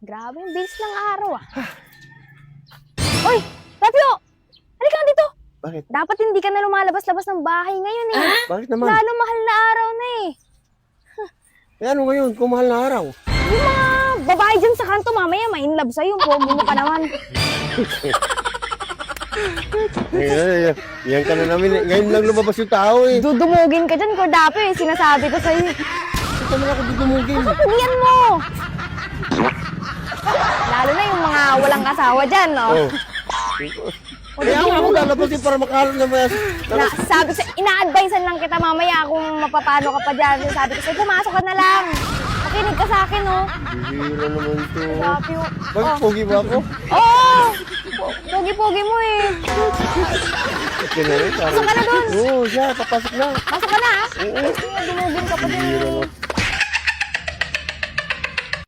Grabe, yung bilis ng araw ah. Oy, Rapio! Halika nga dito. Bakit? Dapat hindi ka na lumalabas-labas ng bahay ngayon eh. Bakit naman? Lalo mahal na araw na eh. Eh ano ngayon? Kung mahal na araw. Yung mga babae dyan sa kanto, mamaya ma-inlove sa'yo. Pogi mo pa naman. Yan ka na namin. Ngayon lang lumabas yung tao eh. Dudumugin ka dyan, Cordapo eh. Sinasabi ko sa'yo. Ito naman ako dudumugin. Pugian mo! Lalo na yung mga walang asawa dyan, no? Oh. Kaya ako lalabasin para makaroon naman. Sabi ko, ina-advisean lang kita mamaya kung mapapano ka pa dyan. Sabi ko sa'yo, pumasok ka na lang. Makinig ka sa akin, no? Bihira naman to. Rapio. Bakit pogi ba ako? Oo! Pogi-pogi mo eh. Pasok Pasok ka na doon. Oo, siya. Papasok na. Pasok ka na, ah. Oo. Dumugin ka pa dyan. Bihira na